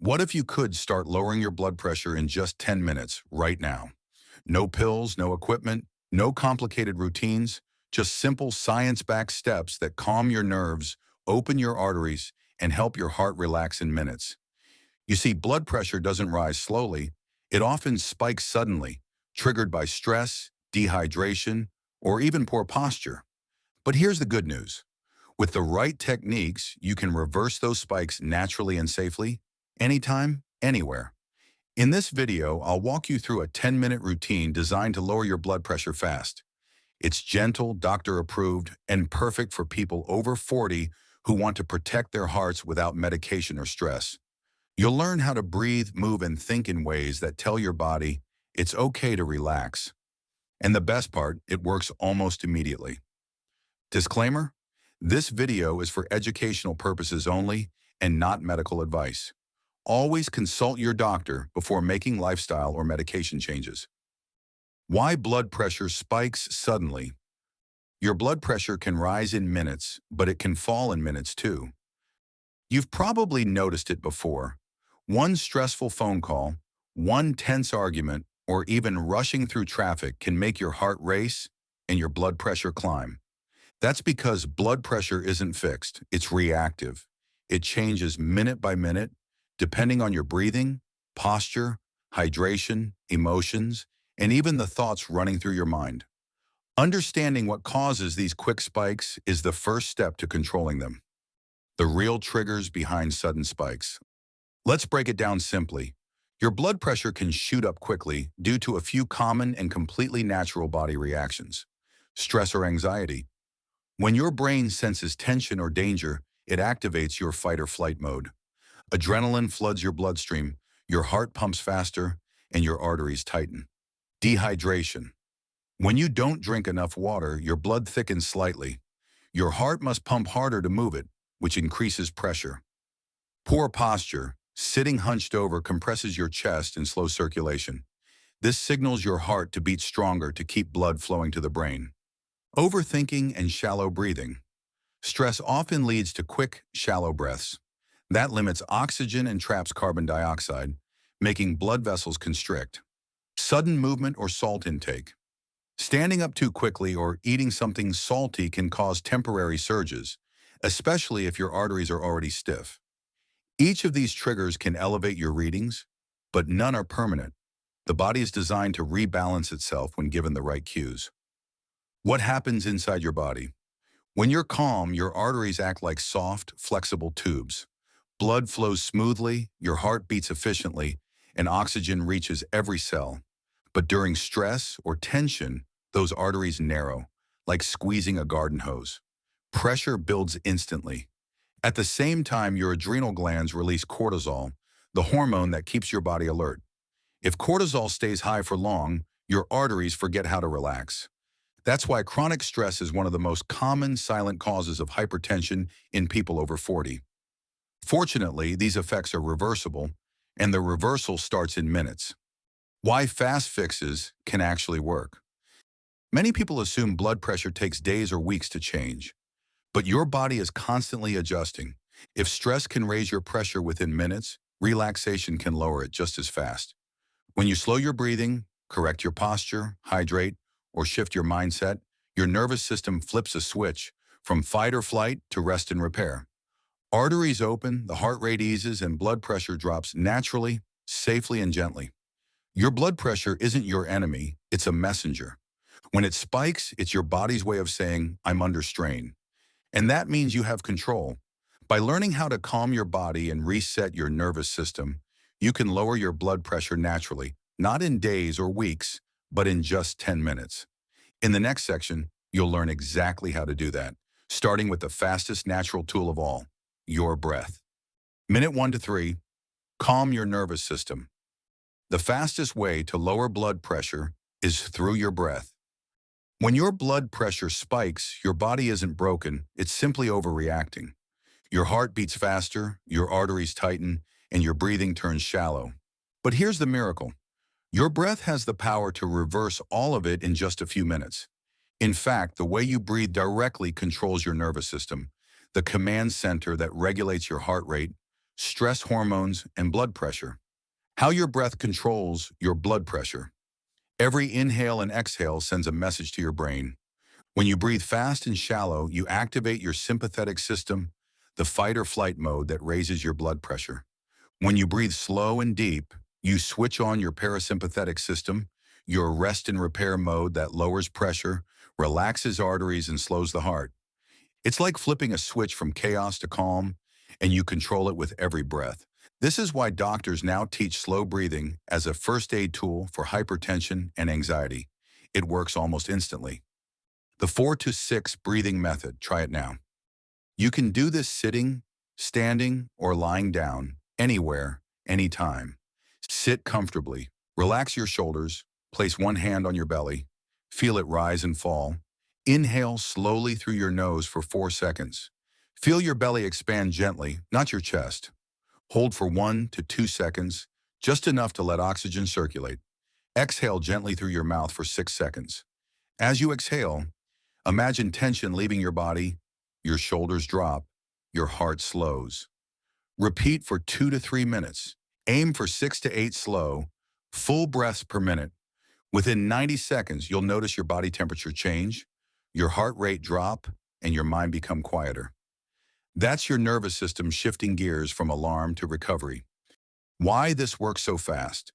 What if you could start lowering your blood pressure in just 10 minutes right now? No pills, no equipment, no complicated routines, just simple science-backed steps that calm your nerves, open your arteries, and help your heart relax in minutes. You see, blood pressure doesn't rise slowly. It often spikes suddenly, triggered by stress, dehydration, or even poor posture. But here's the good news. With the right techniques, you can reverse those spikes naturally and safely, anytime, anywhere. In this video, I'll walk you through a 10-minute routine designed to lower your blood pressure fast. It's gentle, doctor-approved, and perfect for people over 40 who want to protect their hearts without medication or stress. You'll learn how to breathe, move, and think in ways that tell your body it's okay to relax. And the best part, it works almost immediately. Disclaimer: this video is for educational purposes only and not medical advice. Always consult your doctor before making lifestyle or medication changes. Why blood pressure spikes suddenly? Your blood pressure can rise in minutes, but it can fall in minutes too. You've probably noticed it before. One stressful phone call, one tense argument, or even rushing through traffic can make your heart race and your blood pressure climb. That's because blood pressure isn't fixed, it's reactive. It changes minute by minute, depending on your breathing, posture, hydration, emotions, and even the thoughts running through your mind. Understanding what causes these quick spikes is the first step to controlling them. The real triggers behind sudden spikes. Let's break it down simply. Your blood pressure can shoot up quickly due to a few common and completely natural body reactions. Stress or anxiety. When your brain senses tension or danger, it activates your fight or flight mode. Adrenaline floods your bloodstream, your heart pumps faster, and your arteries tighten. Dehydration. When you don't drink enough water, your blood thickens slightly. Your heart must pump harder to move it, which increases pressure. Poor posture. Sitting hunched over compresses your chest and slows circulation. This signals your heart to beat stronger to keep blood flowing to the brain. Overthinking and shallow breathing. Stress often leads to quick, shallow breaths. That limits oxygen and traps carbon dioxide, making blood vessels constrict. Sudden movement or salt intake. Standing up too quickly or eating something salty can cause temporary surges, especially if your arteries are already stiff. Each of these triggers can elevate your readings, but none are permanent. The body is designed to rebalance itself when given the right cues. What happens inside your body? When you're calm, your arteries act like soft, flexible tubes. Blood flows smoothly, your heart beats efficiently, and oxygen reaches every cell. But during stress or tension, those arteries narrow, like squeezing a garden hose. Pressure builds instantly. At the same time, your adrenal glands release cortisol, the hormone that keeps your body alert. If cortisol stays high for long, your arteries forget how to relax. That's why chronic stress is one of the most common silent causes of hypertension in people over 40. Fortunately, these effects are reversible, and the reversal starts in minutes. Why fast fixes can actually work. Many people assume blood pressure takes days or weeks to change. But your body is constantly adjusting. If stress can raise your pressure within minutes, relaxation can lower it just as fast. When you slow your breathing, correct your posture, hydrate, or shift your mindset, your nervous system flips a switch from fight or flight to rest and repair. Arteries open, the heart rate eases, and blood pressure drops naturally, safely, and gently. Your blood pressure isn't your enemy, it's a messenger. When it spikes, it's your body's way of saying, "I'm under strain." And that means you have control. By learning how to calm your body and reset your nervous system, you can lower your blood pressure naturally, not in days or weeks, but in just 10 minutes. In the next section, you'll learn exactly how to do that, starting with the fastest natural tool of all, your breath. Minute 1 to 3, calm your nervous system. The fastest way to lower blood pressure is through your breath. When your blood pressure spikes, your body isn't broken, it's simply overreacting. Your heart beats faster, your arteries tighten, and your breathing turns shallow. But here's the miracle. Your breath has the power to reverse all of it in just a few minutes. In fact, the way you breathe directly controls your nervous system, the command center that regulates your heart rate, stress hormones, and blood pressure. How your breath controls your blood pressure. Every inhale and exhale sends a message to your brain. When you breathe fast and shallow, you activate your sympathetic system, the fight or flight mode that raises your blood pressure. When you breathe slow and deep, you switch on your parasympathetic system, your rest and repair mode that lowers pressure, relaxes arteries, and slows the heart. It's like flipping a switch from chaos to calm, and you control it with every breath. This is why doctors now teach slow breathing as a first aid tool for hypertension and anxiety. It works almost instantly. The 4 to 6 breathing method. Try it now. You can do this sitting, standing, or lying down, anywhere, anytime. Sit comfortably. Relax your shoulders. Place one hand on your belly. Feel it rise and fall. Inhale slowly through your nose for 4 seconds. Feel your belly expand gently, not your chest. Hold for 1 to 2 seconds, just enough to let oxygen circulate. Exhale gently through your mouth for 6 seconds. As you exhale, imagine tension leaving your body, your shoulders drop, your heart slows. Repeat for 2 to 3 minutes. Aim for 6 to 8 slow, full breaths per minute. Within 90 seconds, you'll notice your body temperature change, your heart rate drop, and your mind become quieter. That's your nervous system shifting gears from alarm to recovery. Why this works so fast?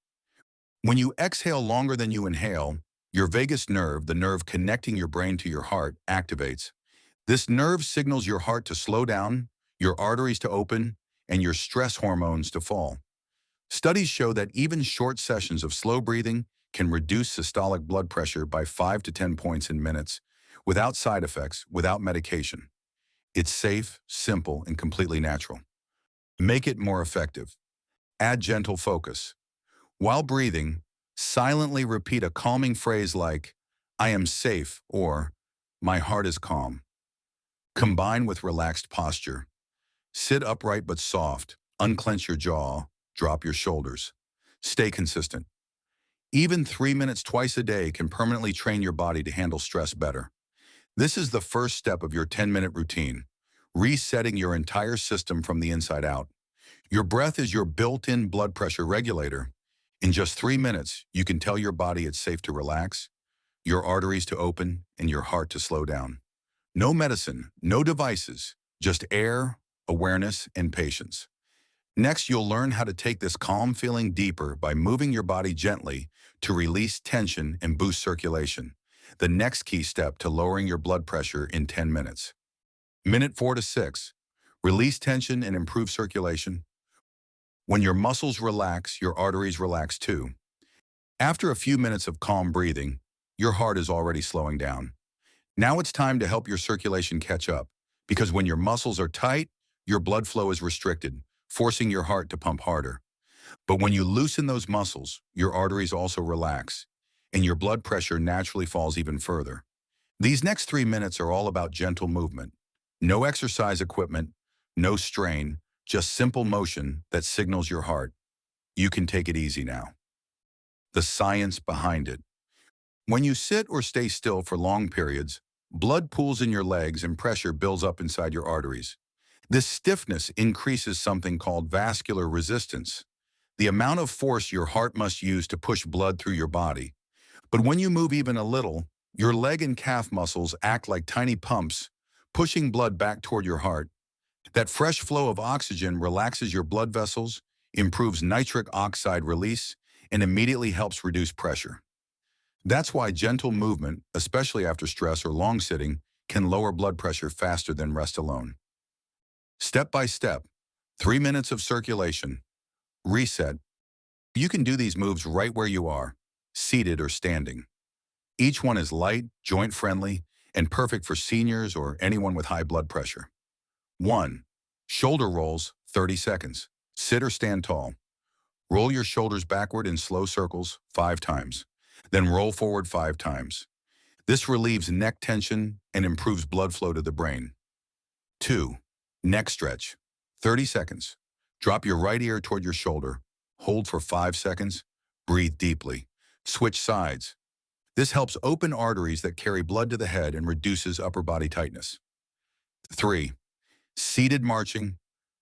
When you exhale longer than you inhale, your vagus nerve, the nerve connecting your brain to your heart, activates. This nerve signals your heart to slow down, your arteries to open, and your stress hormones to fall. Studies show that even short sessions of slow breathing can reduce systolic blood pressure by 5 to 10 points in minutes, without side effects, without medication. It's safe, simple, and completely natural. Make it more effective. Add gentle focus. While breathing, silently repeat a calming phrase like, "I am safe," or "My heart is calm." Combine with relaxed posture. Sit upright but soft, unclench your jaw, drop your shoulders. Stay consistent. Even 3 minutes twice a day can permanently train your body to handle stress better. This is the first step of your 10-minute routine, resetting your entire system from the inside out. Your breath is your built-in blood pressure regulator. In just 3 minutes, you can tell your body it's safe to relax, your arteries to open, and your heart to slow down. No medicine, no devices, just air, awareness, and patience. Next, you'll learn how to take this calm feeling deeper by moving your body gently to release tension and boost circulation. The next key step to lowering your blood pressure in 10 minutes. Minute 4 to 6. Release tension and improve circulation. When your muscles relax, your arteries relax too. After a few minutes of calm breathing, your heart is already slowing down. Now it's time to help your circulation catch up, because when your muscles are tight, your blood flow is restricted, forcing your heart to pump harder. But when you loosen those muscles, your arteries also relax, and your blood pressure naturally falls even further. These next 3 minutes are all about gentle movement. No exercise equipment, no strain, just simple motion that signals your heart. You can take it easy now. The science behind it. When you sit or stay still for long periods, blood pools in your legs and pressure builds up inside your arteries. This stiffness increases something called vascular resistance, the amount of force your heart must use to push blood through your body. But when you move even a little, your leg and calf muscles act like tiny pumps, pushing blood back toward your heart. That fresh flow of oxygen relaxes your blood vessels, improves nitric oxide release, and immediately helps reduce pressure. That's why gentle movement, especially after stress or long sitting, can lower blood pressure faster than rest alone. Step by step, 3 minutes of circulation. Reset. You can do these moves right where you are, seated or standing. Each one is light, joint-friendly, and perfect for seniors or anyone with high blood pressure. 1. Shoulder rolls, 30 seconds. Sit or stand tall. Roll your shoulders backward in slow circles 5 times. Then roll forward 5 times. This relieves neck tension and improves blood flow to the brain. 2. Neck stretch, 30 seconds. Drop your right ear toward your shoulder. Hold for 5 seconds. Breathe deeply. Switch sides. This helps open arteries that carry blood to the head and reduces upper body tightness. 3. Seated marching,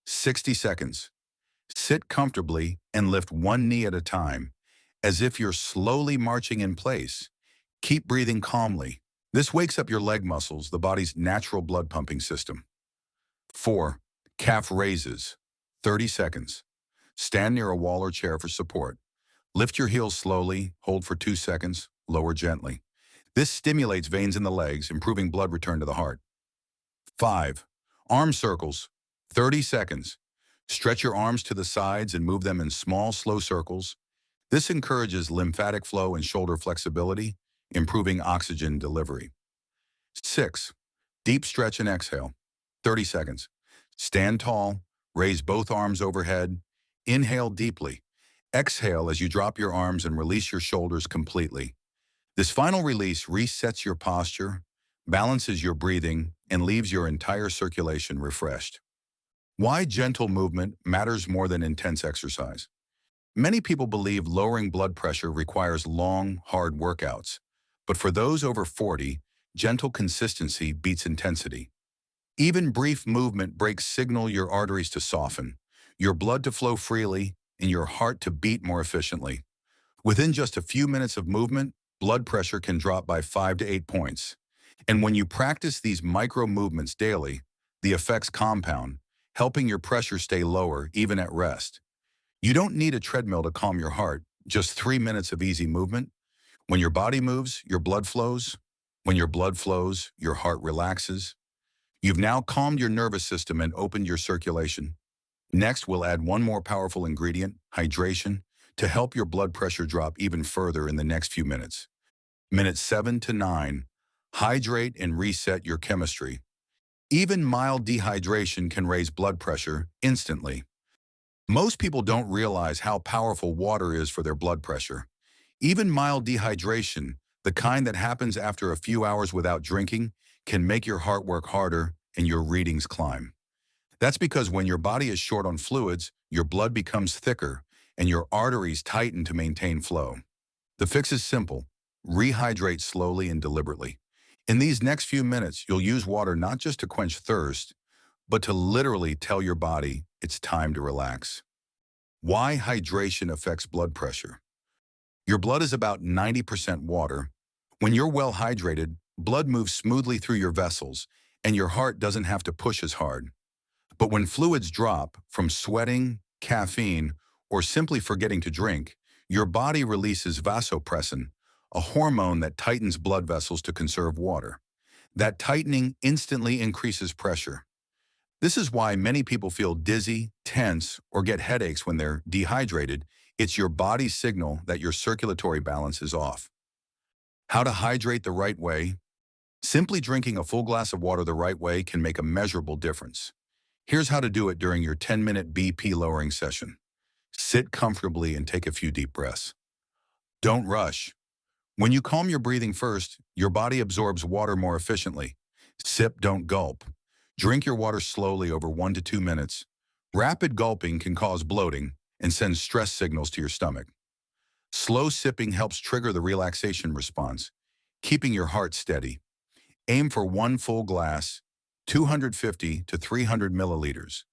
60 seconds. Sit comfortably and lift one knee at a time, as if you're slowly marching in place. Keep breathing calmly. This wakes up your leg muscles, the body's natural blood pumping system. 4. Calf raises. 30 seconds. Stand near a wall or chair for support. Lift your heels slowly, hold for 2 seconds, lower gently. This stimulates veins in the legs, improving blood return to the heart. 5. Arm circles. 30 seconds. Stretch your arms to the sides and move them in small, slow circles. This encourages lymphatic flow and shoulder flexibility, improving oxygen delivery. 6. Deep stretch and exhale. 30 seconds. Stand tall, raise both arms overhead. Inhale deeply. Exhale as you drop your arms and release your shoulders completely. This final release resets your posture, balances your breathing, and leaves your entire circulation refreshed. Why gentle movement matters more than intense exercise. Many people believe lowering blood pressure requires long, hard workouts. But for those over 40, gentle consistency beats intensity. Even brief movement breaks signal your arteries to soften, your blood to flow freely, and your heart to beat more efficiently. Within just a few minutes of movement, blood pressure can drop by 5 to 8 points. And when you practice these micro movements daily, the effects compound, helping your pressure stay lower even at rest. You don't need a treadmill to calm your heart, just 3 minutes of easy movement. When your body moves, your blood flows. When your blood flows, your heart relaxes. You've now calmed your nervous system and opened your circulation. Next, we'll add one more powerful ingredient, hydration, to help your blood pressure drop even further in the next few minutes. Minutes 7 to 9, hydrate and reset your chemistry. Even mild dehydration can raise blood pressure instantly. Most people don't realize how powerful water is for their blood pressure. Even mild dehydration, the kind that happens after a few hours without drinking, can make your heart work harder and your readings climb. That's because when your body is short on fluids, your blood becomes thicker and your arteries tighten to maintain flow. The fix is simple. Rehydrate slowly and deliberately. In these next few minutes, you'll use water not just to quench thirst, but to literally tell your body it's time to relax. Why hydration affects blood pressure? Your blood is about 90% water. When you're well hydrated, blood moves smoothly through your vessels, and your heart doesn't have to push as hard. But when fluids drop from sweating, caffeine, or simply forgetting to drink, your body releases vasopressin, a hormone that tightens blood vessels to conserve water. That tightening instantly increases pressure. This is why many people feel dizzy, tense, or get headaches when they're dehydrated. It's your body's signal that your circulatory balance is off. How to hydrate the right way? Simply drinking a full glass of water the right way can make a measurable difference. Here's how to do it during your 10-minute BP lowering session. Sit comfortably and take a few deep breaths. Don't rush. When you calm your breathing first, your body absorbs water more efficiently. Sip, don't gulp. Drink your water slowly over 1 to 2 minutes. Rapid gulping can cause bloating and send stress signals to your stomach. Slow sipping helps trigger the relaxation response, keeping your heart steady. Aim for 1 full glass, 250 to 300 milliliters.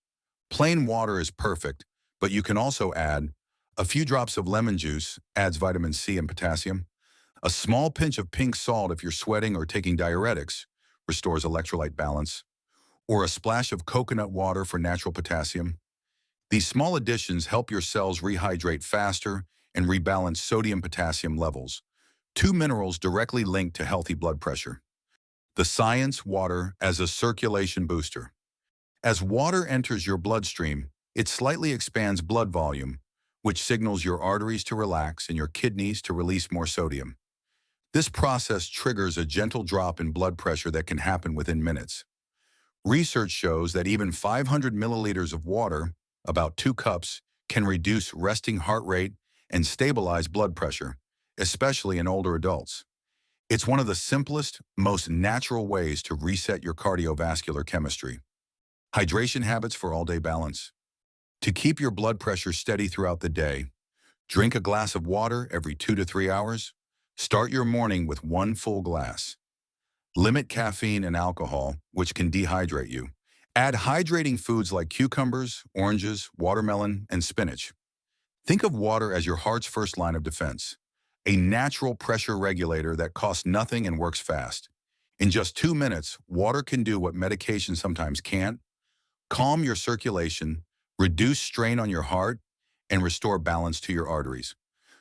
Plain water is perfect, but you can also add a few drops of lemon juice, adds vitamin C and potassium. A small pinch of pink salt if you're sweating or taking diuretics, restores electrolyte balance. Or a splash of coconut water for natural potassium. These small additions help your cells rehydrate faster and rebalance sodium-potassium levels, two minerals directly linked to healthy blood pressure. The science, water as a circulation booster. As water enters your bloodstream, it slightly expands blood volume, which signals your arteries to relax and your kidneys to release more sodium. This process triggers a gentle drop in blood pressure that can happen within minutes. Research shows that even 500 milliliters of water, about 2 cups, can reduce resting heart rate and stabilize blood pressure, especially in older adults. It's one of the simplest, most natural ways to reset your cardiovascular chemistry. Hydration habits for all-day balance. To keep your blood pressure steady throughout the day, drink a glass of water every 2 to 3 hours. Start your morning with 1 full glass. Limit caffeine and alcohol, which can dehydrate you. Add hydrating foods like cucumbers, oranges, watermelon, and spinach. Think of water as your heart's first line of defense, a natural pressure regulator that costs nothing and works fast. In just 2 minutes, water can do what medication sometimes can't: calm your circulation, reduce strain on your heart, and restore balance to your arteries.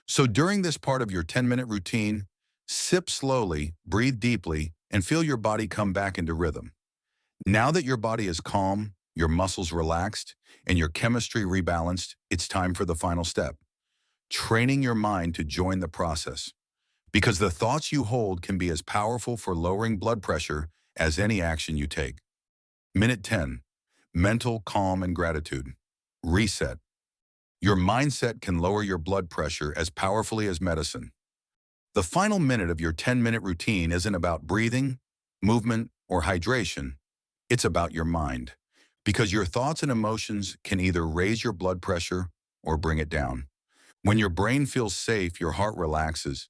So during this part of your 10-minute routine, sip slowly, breathe deeply, and feel your body come back into rhythm. Now that your body is calm, your muscles relaxed, and your chemistry rebalanced, it's time for the final step: training your mind to join the process. Because the thoughts you hold can be as powerful for lowering blood pressure as any action you take. Minute 10. Mental calm and gratitude. Reset. Your mindset can lower your blood pressure as powerfully as medicine. The final minute of your 10-minute routine isn't about breathing, movement, or hydration. It's about your mind. Because your thoughts and emotions can either raise your blood pressure or bring it down. When your brain feels safe, your heart relaxes.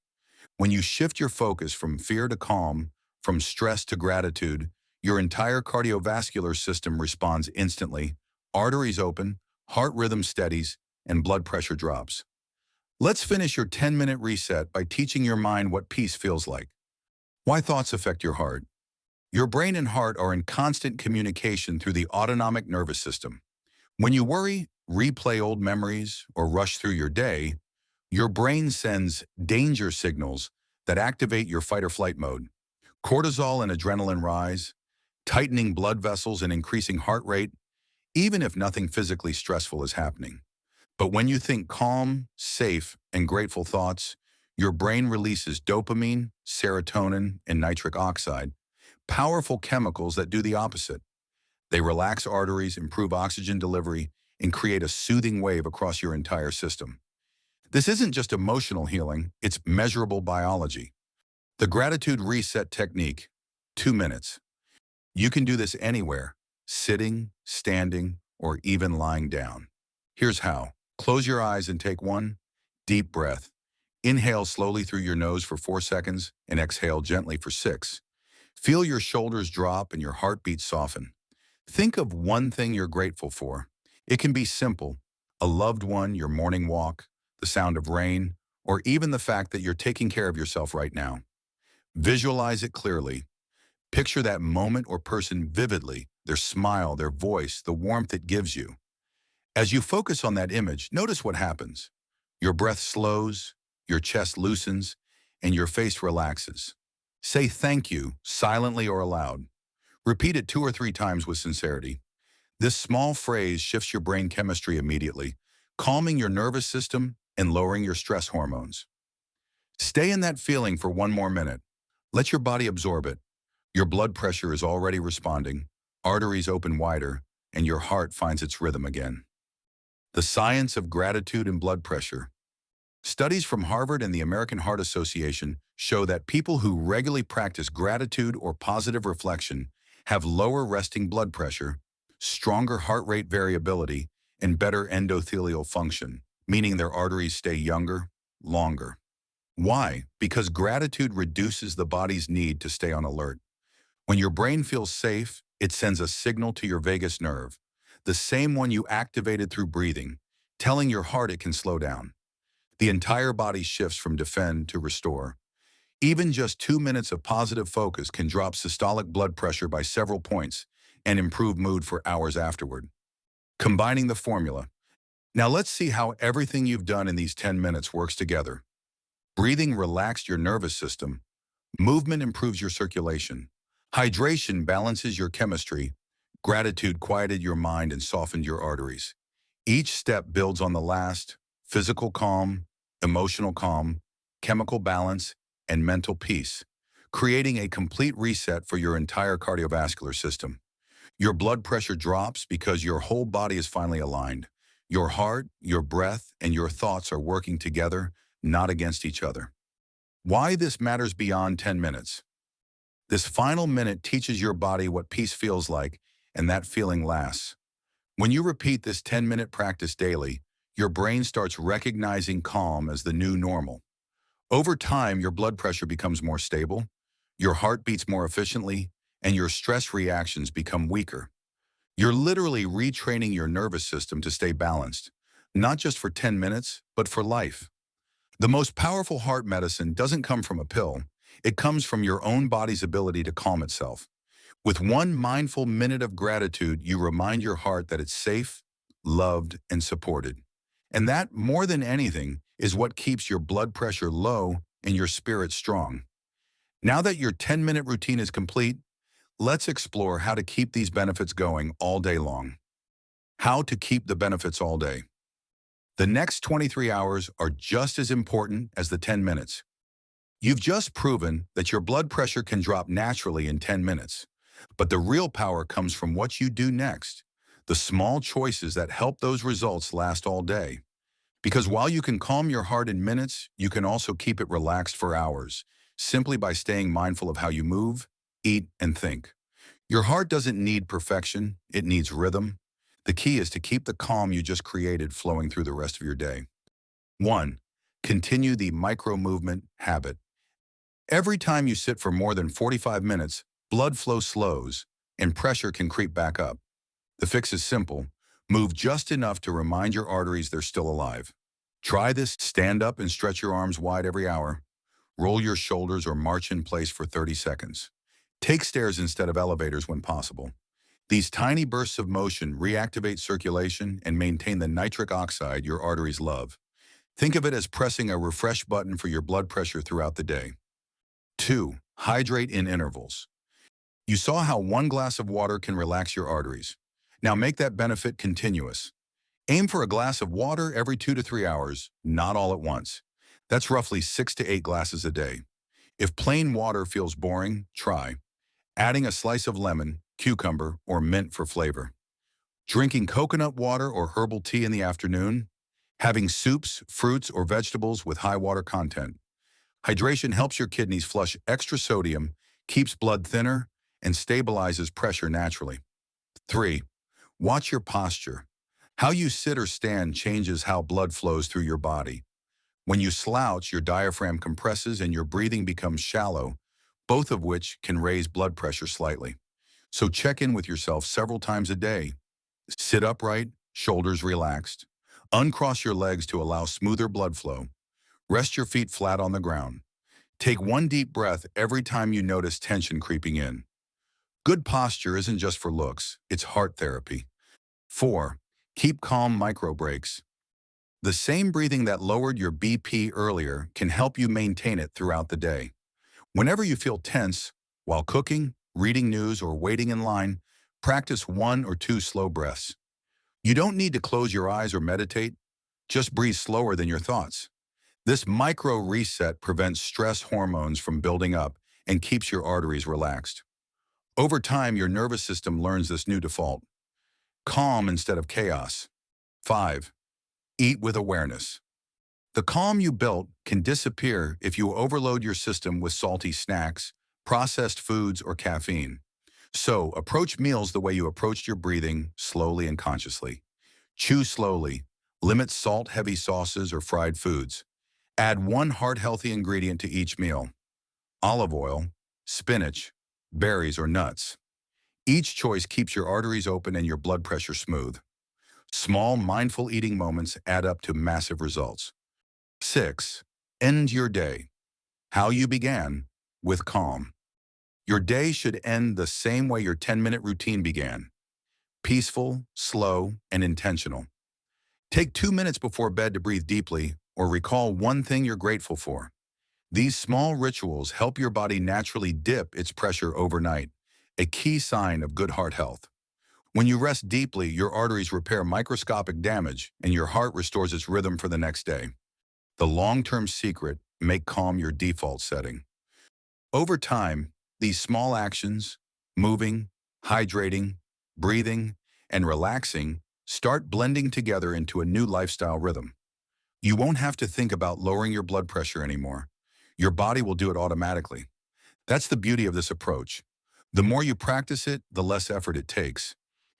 When you shift your focus from fear to calm, from stress to gratitude, your entire cardiovascular system responds instantly. Arteries open, heart rhythm steadies, and blood pressure drops. Let's finish your 10-minute reset by teaching your mind what peace feels like. Why thoughts affect your heart. Your brain and heart are in constant communication through the autonomic nervous system. When you worry, replay old memories, or rush through your day, your brain sends danger signals that activate your fight or flight mode. Cortisol and adrenaline rise, tightening blood vessels and increasing heart rate, even if nothing physically stressful is happening. But when you think calm, safe, and grateful thoughts, your brain releases dopamine, serotonin, and nitric oxide, powerful chemicals that do the opposite. They relax arteries, improve oxygen delivery, and create a soothing wave across your entire system. This isn't just emotional healing, it's measurable biology. The gratitude reset technique, 2 minutes. You can do this anywhere: sitting, standing, or even lying down. Here's how. Close your eyes and take one deep breath. Inhale slowly through your nose for 4 seconds and exhale gently for 6. Feel your shoulders drop and your heartbeat soften. Think of one thing you're grateful for. It can be simple: a loved one, your morning walk, the sound of rain, or even the fact that you're taking care of yourself right now. Visualize it clearly. Picture that moment or person vividly: their smile, their voice, the warmth it gives you. As you focus on that image, notice what happens. Your breath slows, your chest loosens, and your face relaxes. Say thank you, silently or aloud. Repeat it 2 or 3 times with sincerity. This small phrase shifts your brain chemistry immediately, calming your nervous system and lowering your stress hormones. Stay in that feeling for 1 more minute. Let your body absorb it. Your blood pressure is already responding, arteries open wider, and your heart finds its rhythm again. The science of gratitude and blood pressure. Studies from Harvard and the American Heart Association show that people who regularly practice gratitude or positive reflection have lower resting blood pressure, stronger heart rate variability, and better endothelial function, meaning their arteries stay younger, longer. Why? Because gratitude reduces the body's need to stay on alert. When your brain feels safe, it sends a signal to your vagus nerve, the same one you activated through breathing, telling your heart it can slow down. The entire body shifts from defend to restore. Even just 2 minutes of positive focus can drop systolic blood pressure by several points and improve mood for hours afterward. Combining the formula. Now let's see how everything you've done in these 10 minutes works together. Breathing relaxed your nervous system. Movement improves your circulation. Hydration balances your chemistry. Gratitude quieted your mind and softened your arteries. Each step builds on the last: physical calm, emotional calm, chemical balance, and mental peace, creating a complete reset for your entire cardiovascular system. Your blood pressure drops because your whole body is finally aligned. Your heart, your breath, and your thoughts are working together, not against each other. Why this matters beyond 10 minutes. This final minute teaches your body what peace feels like, and that feeling lasts. When you repeat this 10-minute practice daily, your brain starts recognizing calm as the new normal. Over time, your blood pressure becomes more stable, your heart beats more efficiently, and your stress reactions become weaker. You're literally retraining your nervous system to stay balanced, not just for 10 minutes, but for life. The most powerful heart medicine doesn't come from a pill. It comes from your own body's ability to calm itself. With one mindful minute of gratitude, you remind your heart that it's safe, loved, and supported. And that, more than anything, is what keeps your blood pressure low and your spirit strong. Now that your 10-minute routine is complete, let's explore how to keep these benefits going all day long. How to keep the benefits all day. The next 23 hours are just as important as the 10 minutes. You've just proven that your blood pressure can drop naturally in 10 minutes. But the real power comes from what you do next, the small choices that help those results last all day. Because while you can calm your heart in minutes, you can also keep it relaxed for hours, simply by staying mindful of how you move, eat, and think. Your heart doesn't need perfection, it needs rhythm. The key is to keep the calm you just created flowing through the rest of your day. 1. Continue the micro-movement habit. Every time you sit for more than 45 minutes, blood flow slows and pressure can creep back up. The fix is simple. Move just enough to remind your arteries they're still alive. Try this: stand up and stretch your arms wide every hour. Roll your shoulders or march in place for 30 seconds. Take stairs instead of elevators when possible. These tiny bursts of motion reactivate circulation and maintain the nitric oxide your arteries love. Think of it as pressing a refresh button for your blood pressure throughout the day. 2. Hydrate in intervals. You saw how one glass of water can relax your arteries. Now make that benefit continuous. Aim for a glass of water every 2 to 3 hours, not all at once. That's roughly 6 to 8 glasses a day. If plain water feels boring, try adding a slice of lemon, cucumber, or mint for flavor. Drinking coconut water or herbal tea in the afternoon. Having soups, fruits, or vegetables with high water content. Hydration helps your kidneys flush extra sodium, keeps blood thinner, and stabilizes pressure naturally. 3. Watch your posture. How you sit or stand changes how blood flows through your body. When you slouch, your diaphragm compresses and your breathing becomes shallow, both of which can raise blood pressure slightly. So check in with yourself several times a day. Sit upright, shoulders relaxed. Uncross your legs to allow smoother blood flow. Rest your feet flat on the ground. Take one deep breath every time you notice tension creeping in. Good posture isn't just for looks, it's heart therapy. 4. Keep calm micro breaks. The same breathing that lowered your BP earlier can help you maintain it throughout the day. Whenever you feel tense, while cooking, reading news, or waiting in line, practice 1 or 2 slow breaths. You don't need to close your eyes or meditate, just breathe slower than your thoughts. This micro reset prevents stress hormones from building up and keeps your arteries relaxed. Over time, your nervous system learns this new default. Calm instead of chaos. 5. Eat with awareness. The calm you built can disappear if you overload your system with salty snacks, processed foods, or caffeine. So, approach meals the way you approached your breathing, slowly and consciously. Chew slowly. Limit salt-heavy sauces or fried foods. Add one heart-healthy ingredient to each meal: olive oil, spinach, berries, or nuts. Each choice keeps your arteries open and your blood pressure smooth. Small, mindful eating moments add up to massive results. 6. End your day. How you began: with calm. Your day should end the same way your 10-minute routine began: peaceful, slow, and intentional. Take 2 minutes before bed to breathe deeply or recall one thing you're grateful for. These small rituals help your body naturally dip its pressure overnight, a key sign of good heart health. When you rest deeply, your arteries repair microscopic damage and your heart restores its rhythm for the next day. The long-term secret: make calm your default setting. Over time, these small actions, moving, hydrating, breathing, and relaxing, start blending together into a new lifestyle rhythm. You won't have to think about lowering your blood pressure anymore. Your body will do it automatically. That's the beauty of this approach. The more you practice it, the less effort it takes,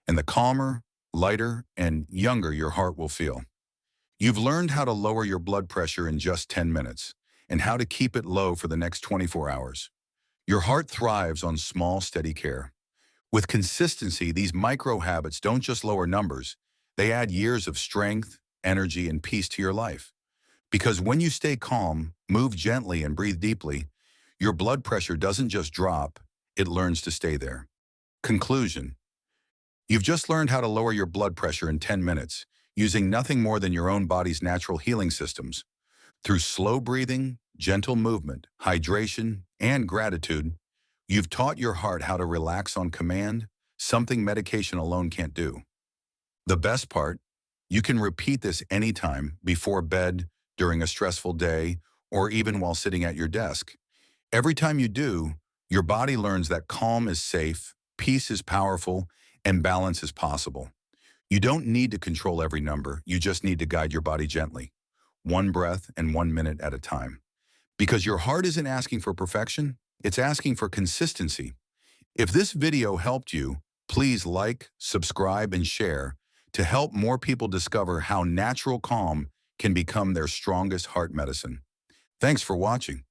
and the calmer, lighter, and younger your heart will feel. You've learned how to lower your blood pressure in just 10 minutes, and how to keep it low for the next 24 hours. Your heart thrives on small, steady care. With consistency, these micro habits don't just lower numbers, they add years of strength, energy, and peace to your life. Because when you stay calm, move gently, and breathe deeply, your blood pressure doesn't just drop, it learns to stay there. Conclusion. You've just learned how to lower your blood pressure in 10 minutes, using nothing more than your own body's natural healing systems. Through slow breathing, gentle movement, hydration, and gratitude, you've taught your heart how to relax on command, something medication alone can't do. The best part, you can repeat this anytime, before bed, during a stressful day, or even while sitting at your desk. Every time you do, your body learns that calm is safe, peace is powerful, and balance is possible. You don't need to control every number, you just need to guide your body gently, one breath and 1 minute at a time. Because your heart isn't asking for perfection, it's asking for consistency. If this video helped you, please like, subscribe, and share to help more people discover how natural calm can become their strongest heart medicine. Thanks for watching.